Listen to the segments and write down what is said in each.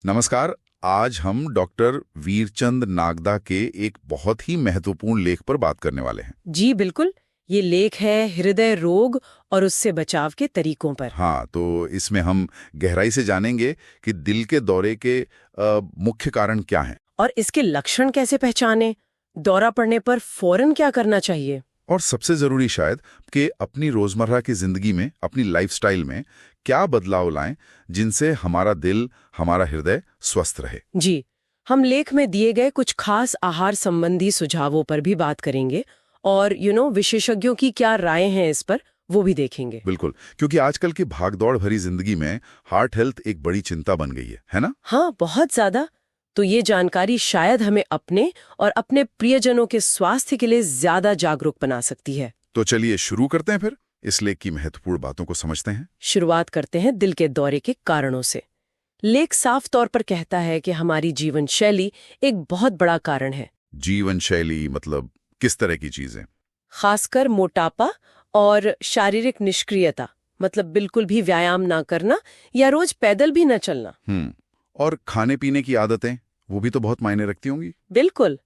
नमस्कार। आज हम डॉक्टर वीरचंद नागदा के एक बहुत ही महत्वपूर्ण लेख पर बात करने वाले हैं। जी बिल्कुल। ये लेख है हृदय रोग और उससे बचाव के तरीकों पर। हाँ, तो इसमें हम गहराई से जानेंगे कि दिल के दौरे के मुख्य कारण क्या हैं और इसके लक्षण कैसे पहचाने, दौरा पड़ने पर फौरन क्या करना चाहिए। और सबसे जरूरी शायद कि अपनी रोजमर्रा की जिंदगी में, अपनी लाइफस्टाइल में क्या बदलाव लाएं जिनसे हमारा दिल, हमारा हृदय स्वस्थ रहे। जी, हम लेख में दिए गए कुछ खास आहार संबंधी सुझावों पर भी बात करेंगे और विशेषज्ञों की क्या राय हैं इस पर, वो भी देखेंगे। बिल्कुल, क्योंकि आजकल की भागदौड़ भरी जिंदगी में हार्ट हेल्थ एक बड़ी चिंता बन गई है ना? हाँ, बहुत ज्यादा। तो ये जानकारी शायद हमें अपने और अपने प्रियजनों के स्वास्थ्य के लिए ज्यादा जागरूक बना सकती है। तो चलिए शुरू करते हैं फिर इस लेख की महत्वपूर्ण बातों को समझते हैं। शुरुआत करते हैं दिल के दौरे के कारणों से। लेख साफ तौर पर कहता है कि हमारी जीवन शैली एक बहुत बड़ा कारण है। जीवन शैली मतलब किस तरह की चीजें? खासकर मोटापा और शारीरिक निष्क्रियता, मतलब बिल्कुल भी व्यायाम ना करना या रोज पैदल भी न चलना। और खाने पीने की आदतें, वो भी तो बहुत मायने रखती होंगी। बिल्कुल।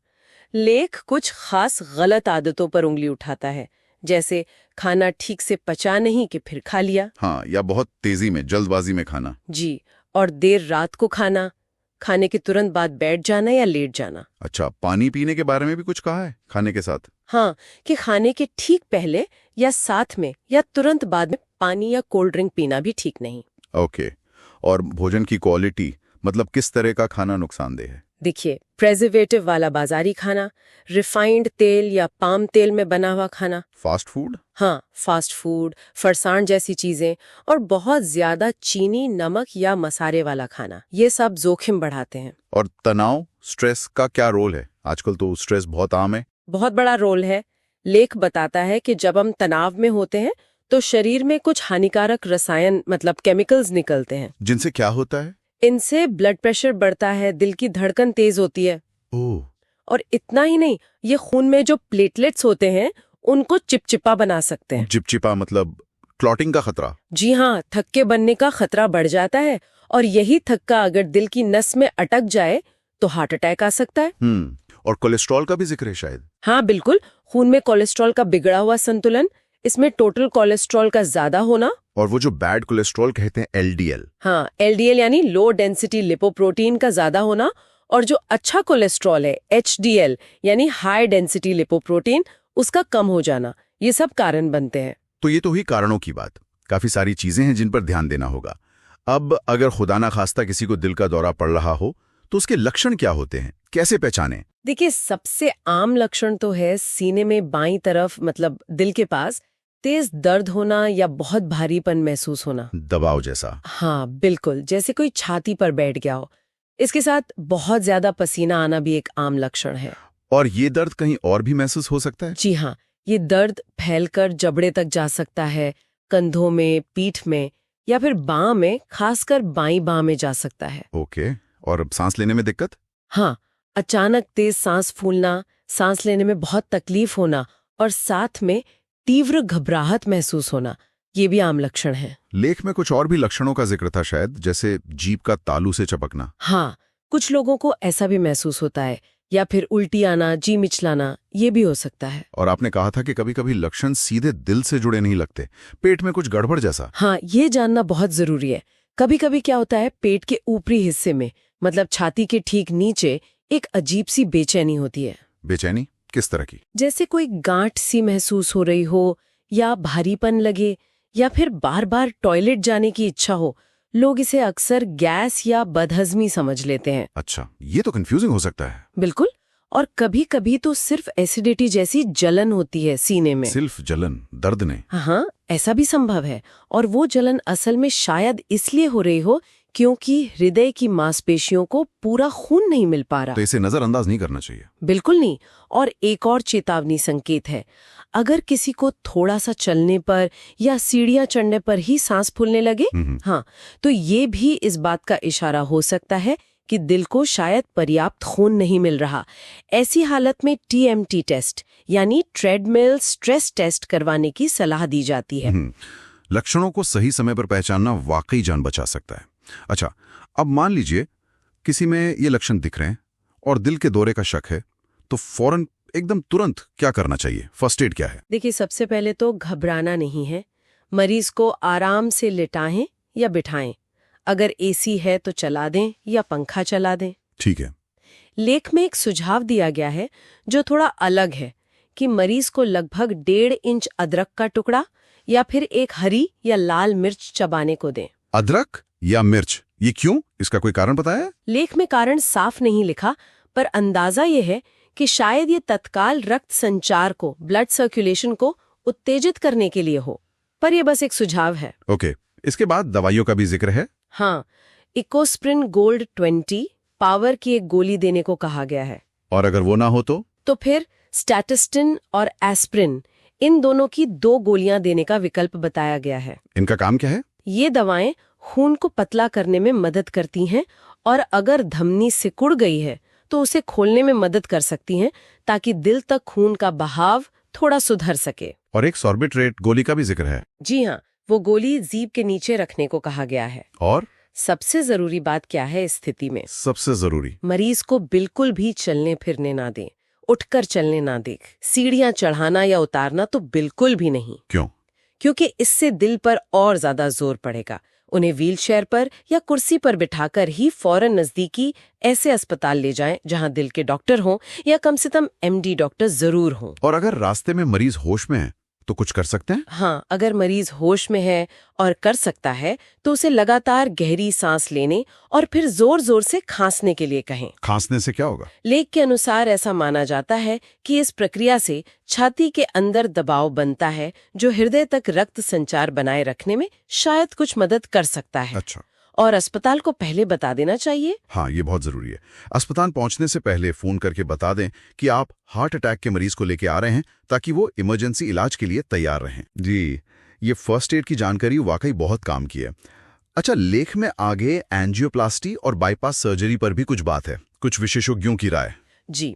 लेख कुछ खास गलत आदतों पर उंगली उठाता है, जैसे खाना ठीक से पचा नहीं कि फिर खा लिया। हाँ, या बहुत तेजी में, जल्दबाजी में खाना। जी, और देर रात को खाना, खाने के तुरंत बाद बैठ जाना या लेट जाना। अच्छा, पानी पीने के बारे में भी कुछ कहा है खाने के साथ? हाँ, कि खाने के ठीक पहले या साथ में या तुरंत बाद में पानी या कोल्ड ड्रिंक पीना भी ठीक नहीं। ओके। और भोजन की क्वालिटी, मतलब किस तरह का खाना नुकसानदेह है? देखिए, प्रेजर्वेटिव वाला बाजारी खाना, रिफाइंड तेल या पाम तेल में बना हुआ खाना, फास्ट फूड? हाँ, फास्ट फूड, फरसाण जैसी चीजें और बहुत ज्यादा चीनी, नमक या मसाले वाला खाना, ये सब जोखिम बढ़ाते हैं। और तनाव, स्ट्रेस का क्या रोल है? आजकल तो स्ट्रेस बहुत आम है। बहुत बड़ा रोल है। लेख बताता है कि जब हम तनाव में होते हैं तो शरीर में कुछ हानिकारक रसायन, मतलब केमिकल्स निकलते हैं। जिनसे क्या होता है? इनसे ब्लड प्रेशर बढ़ता है, दिल की धड़कन तेज होती है। ओह। और इतना ही नहीं, ये खून में जो प्लेटलेट्स होते हैं उनको चिपचिपा बना सकते हैं। चिपचिपा मतलब क्लॉटिंग का खतरा? जी हाँ, थक्के बनने का खतरा बढ़ जाता है और यही थक्का अगर दिल की नस में अटक जाए तो हार्ट अटैक आ सकता है। और कोलेस्ट्रॉल का भी जिक्र है शायद? हाँ बिल्कुल, खून में कोलेस्ट्रॉल का बिगड़ा हुआ संतुलन, इसमें टोटल कोलेस्ट्रॉल का ज्यादा होना। और वो जो बैड कोलेस्ट्रॉल कहते हैं, एलडीएल? हाँ, एलडीएल यानी लो डेंसिटी लिपोप्रोटीन का ज्यादा होना, और जो अच्छा कोलेस्ट्रॉल है एचडीएल यानी हाई डेंसिटी लिपोप्रोटीन, उसका कम हो जाना, ये सब कारण बनते हैं। तो ये तो हुई कारणों की बात। काफी सारी चीजें हैं जिन पर ध्यान देना होगा। अब अगर खुदा ना खास्ता किसी को दिल का दौरा पड़ रहा हो तो उसके लक्षण क्या होते हैं, कैसे पहचानें? देखिए, सबसे आम लक्षण तो है सीने में बाईं तरफ, मतलब दिल के पास तेज दर्द होना या बहुत भारीपन महसूस होना। दबाव जैसा? हाँ बिल्कुल, जैसे कोई छाती पर बैठ गया हो। इसके साथ बहुत ज्यादा पसीना आना भी एक आम लक्षण है। और ये दर्द कहीं और भी महसूस हो सकता है? जी हाँ, ये दर्द फैलकर जबड़े तक जा सकता है, कंधों में, पीठ में या फिर बांह में, खासकर बाईं बांह में जा सकता है। ओके। और सांस लेने में दिक्कत? हाँ, अचानक तेज सांस फूलना, सांस लेने में बहुत तकलीफ होना और साथ में तीव्र घबराहट महसूस होना, ये भी आम लक्षण है। लेख में कुछ और भी लक्षणों का जिक्र था शायद, जैसे जीभ का तालू से चपकना। हाँ, कुछ लोगों को ऐसा भी महसूस होता है, या फिर उल्टी आना, जी मिचलाना, ये भी हो सकता है। और आपने कहा था कि कभी-कभी लक्षण सीधे दिल से जुड़े नहीं लगते, पेट में कुछ गड़बड़ जैसा। हाँ, ये जानना बहुत जरूरी है। कभी कभी क्या होता है, पेट के ऊपरी हिस्से में, मतलब छाती के ठीक नीचे, एक अजीब सी बेचैनी होती है। बेचैनी किस तरह की? जैसे कोई गांठ सी महसूस हो रही हो, या भारीपन लगे, या फिर बार बार टॉयलेट जाने की इच्छा हो। लोग इसे अक्सर गैस या बदहजमी समझ लेते हैं। अच्छा, ये तो कंफ्यूजिंग हो सकता है। बिल्कुल। और कभी कभी तो सिर्फ एसिडिटी जैसी जलन होती है सीने में। सिर्फ जलन, दर्द नहीं? हाँ, ऐसा भी संभव है। और वो जलन असल में शायद इसलिए हो रही हो क्योंकि हृदय की मांसपेशियों को पूरा खून नहीं मिल पा रहा। तो इसे नजरअंदाज नहीं करना चाहिए? बिल्कुल नहीं। और एक और चेतावनी संकेत है, अगर किसी को थोड़ा सा चलने पर या सीढ़ियां चढ़ने पर ही सांस फूलने लगे, हाँ, तो ये भी इस बात का इशारा हो सकता है कि दिल को शायद पर्याप्त खून नहीं मिल रहा। ऐसी हालत में टीएमटी टेस्ट यानी ट्रेडमिल स्ट्रेस टेस्ट करवाने की सलाह दी जाती है। लक्षणों को सही समय पर पहचानना वाकई जान बचा सकता है। अच्छा, अब मान लीजिए किसी में ये लक्षण दिख रहे हैं और दिल के दौरे का शक है, तो फौरन एकदम तुरंत क्या करना चाहिए? फर्स्ट एड क्या है? देखिए, सबसे पहले तो घबराना नहीं है। मरीज को आराम से लिटाएं या बिठाएं। अगर एसी है तो चला दें या पंखा चला दें। ठीक है। लेख में एक सुझाव दिया गया है जो थोड़ा अलग है कि मरीज को लगभग 1.5 इंच अदरक का टुकड़ा या फिर एक हरी या लाल मिर्च चबाने को दें। अदरक या मिर्च, ये क्यों? इसका कोई कारण बताया है? लेख में कारण साफ नहीं लिखा, पर अंदाजा ये है कि शायद ये तत्काल रक्त संचार को, ब्लड सर्कुलेशन को उत्तेजित करने के लिए हो। पर यह बस एक सुझाव है। ओके, इसके बाद दवाइयों का भी जिक्र है। हाँ, इकोस्प्रिन गोल्ड 20 पावर की एक गोली देने को कहा गया है। और अगर वो ना हो तो फिर स्टैटिस्टिन और एस्प्रिन, इन दोनों की 2 गोलियां देने का विकल्प बताया गया है। इनका काम क्या है? ये दवाएं खून को पतला करने में मदद करती हैं और अगर धमनी सिकुड़ गई है तो उसे खोलने में मदद कर सकती हैं, ताकि दिल तक खून का बहाव थोड़ा सुधर सके। और एक सॉर्बिट्रेट गोली का भी जिक्र है। जी हाँ, वो गोली जीभ के नीचे रखने को कहा गया है। और सबसे जरूरी बात क्या है इस स्थिति में? सबसे जरूरी, मरीज को बिल्कुल भी चलने फिरने ना दें, उठकर चलने ना दें, सीढ़ियां चढ़ाना या उतारना तो बिल्कुल भी नहीं। क्यों? क्योंकि इससे दिल पर और ज्यादा जोर पड़ेगा। उन्हें व्हीलचेयर पर या कुर्सी पर बिठाकर ही फौरन नजदीकी ऐसे अस्पताल ले जाएं जहां दिल के डॉक्टर हों या कम से कम एमडी डॉक्टर जरूर हों। और अगर रास्ते में मरीज होश में है तो कुछ कर सकते हैं? हाँ, अगर मरीज होश में है और कर सकता है तो उसे लगातार गहरी सांस लेने और फिर जोर जोर से खांसने के लिए कहें। खांसने से क्या होगा? लेख के अनुसार ऐसा माना जाता है कि इस प्रक्रिया से छाती के अंदर दबाव बनता है जो हृदय तक रक्त संचार बनाए रखने में शायद कुछ मदद कर सकता है। अच्छा। और अस्पताल को पहले बता देना चाहिए। हाँ, ये बहुत जरूरी है। अस्पताल पहुंचने से पहले फोन करके बता दें कि आप हार्ट अटैक के मरीज को लेके आ रहे हैं, ताकि वो इमरजेंसी इलाज के लिए तैयार रहें। जी, ये फर्स्ट एड की जानकारी वाकई बहुत काम की है। अच्छा, लेख में आगे एंजियोप्लास्टी और बाईपास सर्जरी पर भी कुछ बात है, कुछ विशेषज्ञों की राय। जी,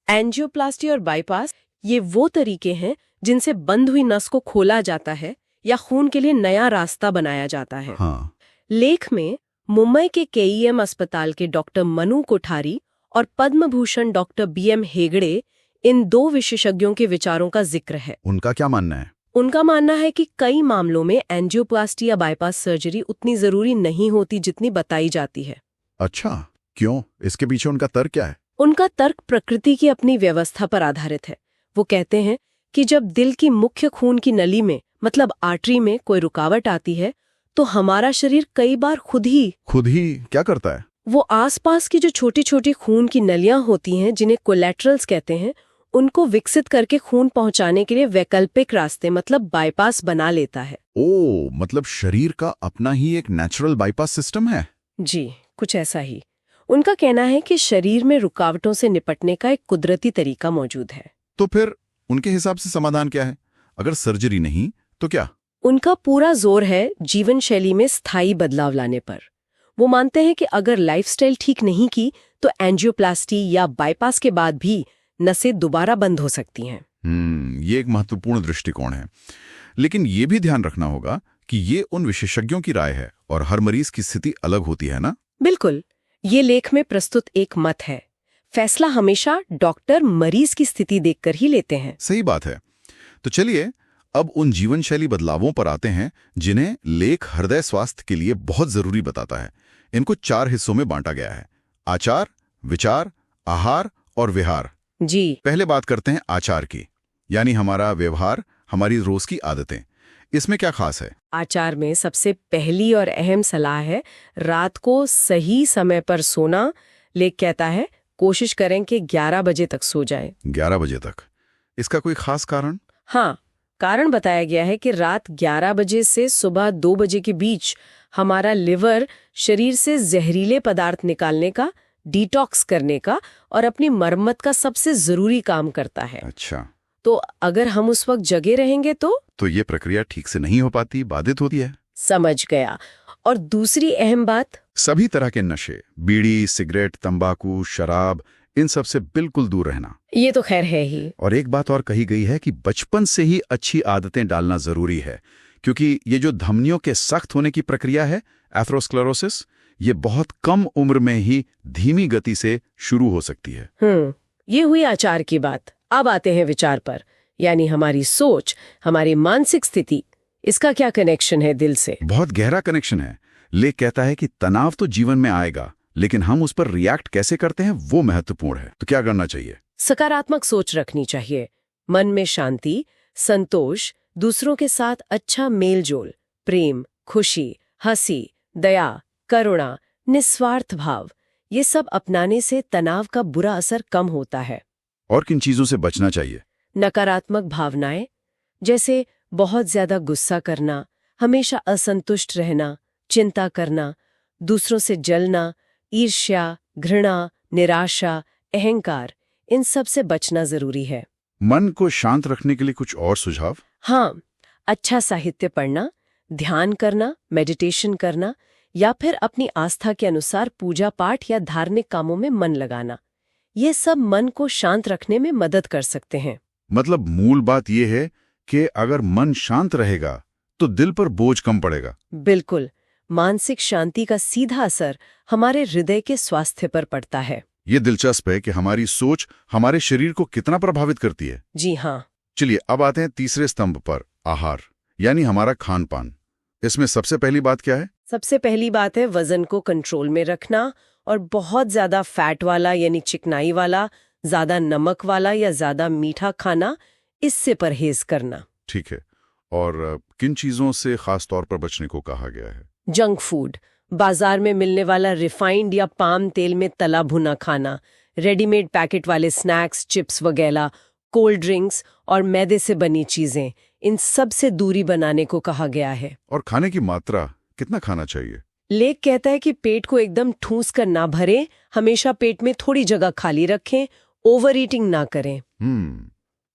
एंजियोप्लास्टी और बाईपास ये वो तरीके हैं जिनसे बंद हुई नस को खोला जाता है या खून के लिए नया रास्ता बनाया जाता है। हाँ। लेख में मुंबई के केईएम अस्पताल के डॉक्टर मनु कोठारी और पद्म भूषण डॉक्टर बीएम हेगड़े, इन 2 विशेषज्ञों के विचारों का जिक्र है। उनका क्या मानना है? उनका मानना है कि कई मामलों में एंजियोप्लास्टी या बाईपास सर्जरी उतनी जरूरी नहीं होती जितनी बताई जाती है। अच्छा, क्यों? इसके पीछे उनका तर्क क्या है? उनका तर्क प्रकृति की अपनी व्यवस्था पर आधारित है। वो कहते हैं कि जब दिल की मुख्य खून की नली में, मतलब आर्टरी में कोई रुकावट आती है तो हमारा शरीर कई बार खुद ही क्या करता है? वो आसपास की जो छोटी छोटी खून की नलियां होती हैं, जिन्हें कोलेटरल्स कहते हैं, उनको विकसित करके खून पहुंचाने के लिए वैकल्पिक रास्ते, मतलब बाईपास बना लेता है। ओ, मतलब शरीर का अपना ही एक नेचुरल बाईपास सिस्टम है। जी, कुछ ऐसा ही। उनका कहना है कि शरीर में रुकावटों से निपटने का एक कुदरती तरीका मौजूद है। तो फिर उनके हिसाब से समाधान क्या है? अगर सर्जरी नहीं तो क्या? उनका पूरा जोर है जीवन शैली में स्थायी बदलाव लाने पर। वो मानते हैं कि अगर लाइफस्टाइल ठीक नहीं की तो एंजियोप्लास्टी या बाईपास के बाद भी नसें दोबारा बंद हो सकती हैं। ये एक महत्वपूर्ण दृष्टिकोण है। लेकिन ये भी ध्यान रखना होगा कि ये उन विशेषज्ञों की राय है और हर मरीज की स्थिति अलग होती है ना? बिल्कुल, ये लेख में प्रस्तुत एक मत है। फैसला हमेशा डॉक्टर मरीज की स्थिति देखकर ही लेते हैं। सही बात है। तो चलिए अब उन जीवन शैली बदलावों पर आते हैं जिन्हें लेख हृदय स्वास्थ्य के लिए बहुत जरूरी बताता है। इनको 4 हिस्सों में बांटा गया है: आचार, विचार, आहार और विहार। जी, पहले बात करते हैं आचार की, यानी हमारा व्यवहार, हमारी रोज की आदतें। इसमें क्या खास है? आचार में सबसे पहली और अहम सलाह है रात को सही समय पर सोना। लेख कहता है कोशिश करें कि 11 बजे तक सो जाएं। 11 बजे तक? इसका कोई खास कारण? हाँ, कारण बताया गया है कि रात 11 बजे से सुबह 2 बजे के बीच हमारा लिवर शरीर से जहरीले पदार्थ निकालने का, डिटॉक्स करने का और अपनी मरम्मत का सबसे जरूरी काम करता है। अच्छा। तो अगर हम उस वक्त जगे रहेंगे तो ये प्रक्रिया ठीक से नहीं हो पाती, बाधित होती है। समझ गया। और दूसरी अहम बात, सभी तरह के नशे, बीड़ी, सिगरेट, तंबाकू, शराब, इन सब से बिल्कुल दूर रहना। ये तो खैर है ही। और एक बात और कही गई है कि बचपन से ही अच्छी आदतें डालना जरूरी है, क्योंकि ये जो धमनियों के सख्त होने की प्रक्रिया है, एथेरोस्क्लेरोसिस, ये बहुत कम उम्र में ही धीमी गति से शुरू हो सकती है। ये हुई आचार की बात। अब आते हैं विचार पर, यानी हमारी सोच, हमारी मानसिक स्थिति। इसका क्या कनेक्शन है दिल से? बहुत गहरा कनेक्शन है। लेख कहता है कि तनाव तो जीवन में आएगा, लेकिन हम उस पर रिएक्ट कैसे करते हैं वो महत्वपूर्ण है। तो क्या करना चाहिए? सकारात्मक सोच रखनी चाहिए। मन में शांति, संतोष, दूसरों के साथ अच्छा मेलजोल, प्रेम, खुशी, हंसी, दया, करुणा, निस्वार्थ भाव, ये सब अपनाने से तनाव का बुरा असर कम होता है। और किन चीजों से बचना चाहिए? नकारात्मक भावनाएं, जैसे बहुत ज्यादा गुस्सा करना, हमेशा असंतुष्ट रहना, चिंता करना, दूसरों से जलना, ईर्ष्या, घृणा, निराशा, अहंकार, इन सब से बचना जरूरी है। मन को शांत रखने के लिए कुछ और सुझाव? हाँ, अच्छा साहित्य पढ़ना, ध्यान करना, मेडिटेशन करना, या फिर अपनी आस्था के अनुसार पूजा पाठ या धार्मिक कामों में मन लगाना, ये सब मन को शांत रखने में मदद कर सकते हैं। मतलब मूल बात यह है कि अगर मन शांत रहेगा तो दिल पर बोझ कम पड़ेगा। बिल्कुल, मानसिक शांति का सीधा असर हमारे हृदय के स्वास्थ्य पर पड़ता है। ये दिलचस्प है कि हमारी सोच हमारे शरीर को कितना प्रभावित करती है। जी हाँ। चलिए अब आते हैं तीसरे स्तंभ पर, आहार, यानी हमारा खान पान। इसमें सबसे पहली बात क्या है? सबसे पहली बात है वजन को कंट्रोल में रखना, और बहुत ज्यादा फैट वाला यानी चिकनाई वाला, ज्यादा नमक वाला या ज्यादा मीठा खाना, इससे परहेज करना। ठीक है। और किन चीजों से खास तौर पर बचने को कहा गया है? जंक फूड, बाजार में मिलने वाला रिफाइंड या पाम तेल में तला भुना खाना, रेडीमेड पैकेट वाले स्नैक्स, चिप्स वगैरह, कोल्ड ड्रिंक्स और मैदे से बनी चीजें, इन सब से दूरी बनाने को कहा गया है। और खाने की मात्रा कितना खाना चाहिए? लेख कहता है कि पेट को एकदम ठूस कर ना भरें, हमेशा पेट में थोड़ी जगह खाली रखें, ओवर ईटिंग ना करें।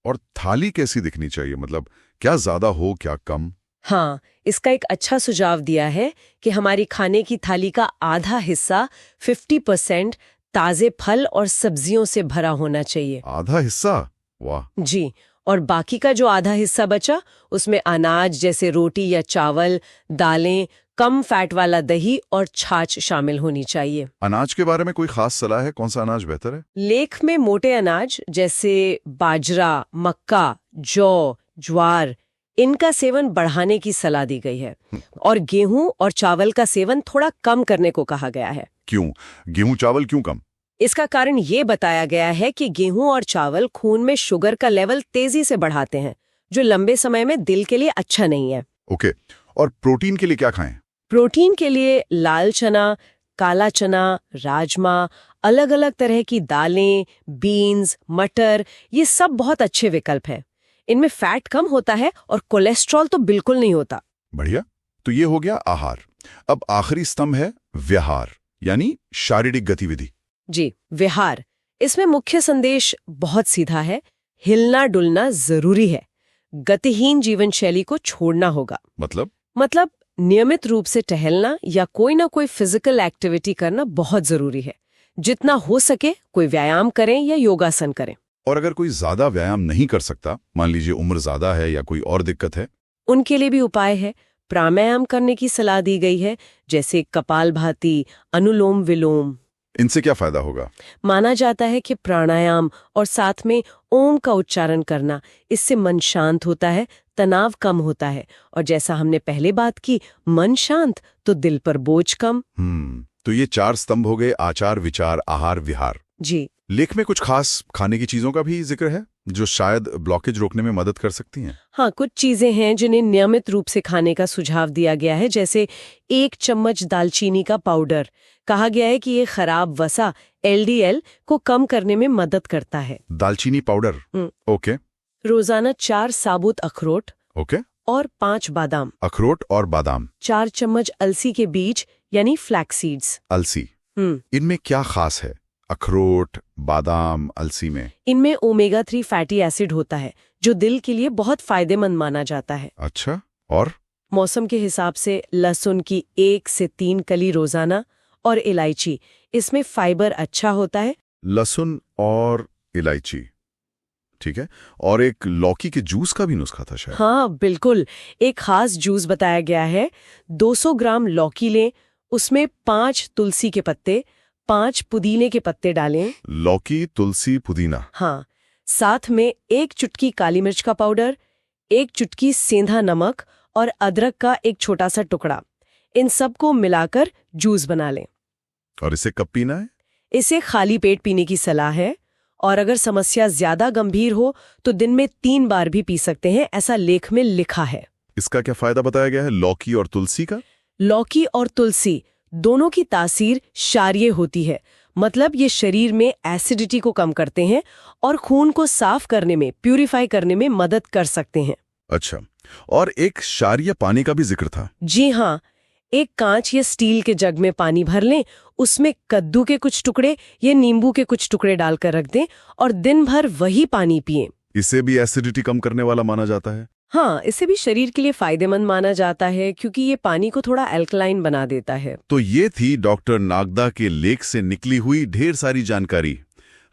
और थाली कैसी दिखनी चाहिए? मतलब क्या ज्यादा हो क्या कम? हाँ, इसका एक अच्छा सुझाव दिया है कि हमारी खाने की थाली का आधा हिस्सा 50% ताजे फल और सब्जियों से भरा होना चाहिए। आधा हिस्सा? वाह। जी, और बाकी का जो आधा हिस्सा बचा, उसमें अनाज जैसे रोटी या चावल, दालें, कम फैट वाला दही और छाछ शामिल होनी चाहिए। अनाज के बारे में कोई खास सलाह है? कौन सा अनाज बेहतर है? लेख में मोटे अनाज जैसे बाजरा, मक्का, जौ, ज्वार, इनका सेवन बढ़ाने की सलाह दी गई है, और गेहूं और चावल का सेवन थोड़ा कम करने को कहा गया है। क्यों? गेहूं चावल क्यों कम? इसका कारण ये बताया गया है कि गेहूं और चावल खून में शुगर का लेवल तेजी से बढ़ाते हैं, जो लंबे समय में दिल के लिए अच्छा नहीं है। ओके। और प्रोटीन के लिए क्या खाएं? प्रोटीन के लिए लाल चना, काला चना, राजमा, अलग अलग तरह की दालें, बीन्स, मटर, ये सब बहुत अच्छे विकल्प हैं। इनमें फैट कम होता है और कोलेस्ट्रॉल तो बिल्कुल नहीं होता। बढ़िया। तो ये हो गया आहार। अब आखिरी स्तंभ है व्यवहार, यानी शारीरिक गतिविधि। जी, विहार। इसमें मुख्य संदेश बहुत सीधा है, हिलना डुलना जरूरी है। गतिहीन जीवन शैली को छोड़ना होगा। मतलब नियमित रूप से टहलना या कोई ना कोई फिजिकल एक्टिविटी करना बहुत जरूरी है। जितना हो सके कोई व्यायाम करें या योगासन करें। और अगर कोई ज्यादा व्यायाम नहीं कर सकता, मान लीजिए उम्र ज्यादा है या कोई और दिक्कत है, उनके लिए भी उपाय है। प्राणायाम करने की सलाह दी गई है, जैसे कपालभाति, अनुलोम विलोम। इनसे क्या फायदा होगा? माना जाता है कि प्राणायाम और साथ में ओम का उच्चारण करना, इससे मन शांत होता है, तनाव कम होता है, और जैसा हमने पहले बात की, मन शांत तो दिल पर बोझ कम। तो ये 4 स्तंभ हो गए: आचार, विचार, आहार, विहार। जी। लेख में कुछ खास खाने की चीजों का भी जिक्र है जो शायद ब्लॉकेज रोकने में मदद कर सकती हैं। हाँ, कुछ चीजें हैं जिन्हें नियमित रूप से खाने का सुझाव दिया गया है, जैसे 1 चम्मच दालचीनी का पाउडर। कहा गया है कि ये खराब वसा LDL को कम करने में मदद करता है। दालचीनी पाउडर, ओके। रोजाना 4 साबुत अखरोट, ओके। और 5 बादाम। अखरोट और बादाम। 4 चम्मच अलसी के बीज यानी फ्लैक्स सीड्स। अलसी, इनमें क्या खास है? अखरोट, बादाम, अलसी में? इनमें ओमेगा 3 फैटी एसिड होता है, जो दिल के लिए बहुत फायदेमंद माना जाता है। अच्छा। और मौसम के हिसाब से लहसुन की 1 से 3 कली रोजाना, और इलायची, इसमें फाइबर अच्छा होता है। लहसुन और इलायची, ठीक है। और एक लौकी के जूस का भी नुस्खा था शायद। हाँ बिल्कुल, एक खास जूस बताया गया है। 200 ग्राम लौकी लें, उसमें 5 तुलसी के पत्ते, 5 पुदीने के पत्ते डालें। लौकी, तुलसी, पुदीना। हाँ, साथ में 1 चुटकी काली मिर्च का पाउडर, 1 चुटकी सेंधा नमक और अदरक का एक छोटा सा टुकड़ा। इन सबको मिलाकर जूस बना लें। और इसे कब पीना है? इसे खाली पेट पीने की सलाह है, और अगर समस्या ज्यादा गंभीर हो तो दिन में 3 बार भी पी सकते हैं, ऐसा लेख में लिखा है। इसका क्या फायदा बताया गया है लौकी और तुलसी का? लौकी और तुलसी दोनों की तासीर क्षारीय होती है, मतलब ये शरीर में एसिडिटी को कम करते हैं और खून को साफ करने में, प्यूरिफाई करने में मदद कर सकते हैं। अच्छा, और एक क्षारीय पानी का भी जिक्र था। जी हाँ, एक कांच या स्टील के जग में पानी भर लें, उसमें कद्दू के कुछ टुकड़े या नींबू के कुछ टुकड़े डालकर रख दें और दिन भर वही पानी पिएं। इसे भी एसिडिटी कम करने वाला माना जाता है। हाँ, इसे भी शरीर के लिए फायदेमंद माना जाता है क्योंकि ये पानी को थोड़ा अल्कलाइन बना देता है। तो ये थी डॉक्टर नागदा के लेख से निकली हुई ढेर सारी जानकारी।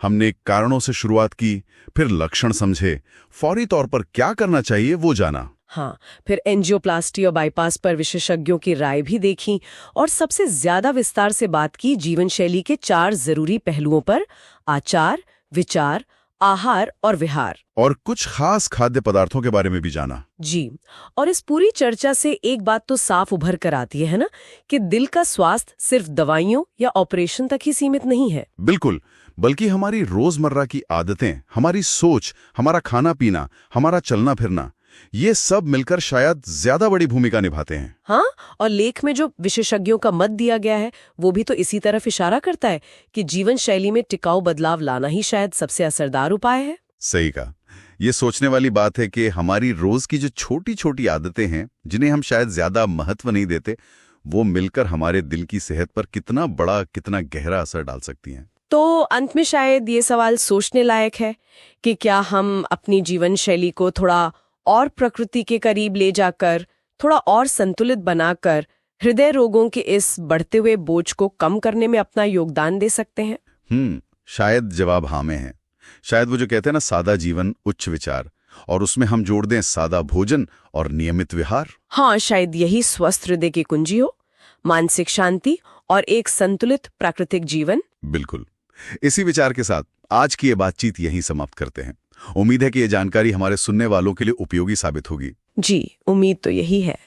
हमने कारणों से शुरुआत की, फिर लक्षण समझे, फौरी तौर पर क्या करना चाहिए वो जाना। हाँ, फिर एंजियोप्लास्टी और बाईपास पर विशेषज्ञों की राय भी देखी और सबसे ज्यादा विस्तार से बात की जीवन शैली के 4 जरूरी पहलुओं पर: आचार, विचार, आहार और विहार। और कुछ खास खाद्य पदार्थों के बारे में भी जाना। जी, और इस पूरी चर्चा से एक बात तो साफ उभर कर आती है ना, कि दिल का स्वास्थ्य सिर्फ दवाइयों या ऑपरेशन तक ही सीमित नहीं है। बिल्कुल, बल्कि हमारी रोजमर्रा की आदतें, हमारी सोच, हमारा खाना पीना, हमारा चलना फिरना, ये सब मिलकर शायद ज्यादा बड़ी भूमिका निभाते हैं। हाँ, और लेख में जो विशेषज्ञों का मत दिया गया है वो भी तो इसी तरफ इशारा करता है कि जीवन शैली में टिकाऊ बदलाव लाना ही शायद सबसे असरदार उपाय है। सही कहा। ये सोचने वाली बात है कि हमारी रोज की जो छोटी छोटी आदतें हैं, जिन्हें हम शायद ज्यादा महत्व नहीं देते, वो मिलकर हमारे दिल की सेहत पर कितना बड़ा, कितना गहरा असर डाल सकती हैं। तो अंत में शायद ये सवाल सोचने लायक है कि क्या हम अपनी जीवन शैली को थोड़ा और प्रकृति के करीब ले जाकर, थोड़ा और संतुलित बनाकर हृदय रोगों के इस बढ़ते हुए बोझ को कम करने में अपना योगदान दे सकते हैं? शायद जवाब हाँ में है। शायद वो जो कहते हैं ना, सादा जीवन उच्च विचार, और उसमें हम जोड़ दें सादा भोजन और नियमित विहार। हाँ, शायद यही स्वस्थ हृदय की कुंजी हो, मानसिक शांति और एक संतुलित प्राकृतिक जीवन। बिल्कुल। इसी विचार के साथ आज की ये बातचीत यहीं समाप्त करते हैं। उम्मीद है कि ये जानकारी हमारे सुनने वालों के लिए उपयोगी साबित होगी। जी, उम्मीद तो यही है।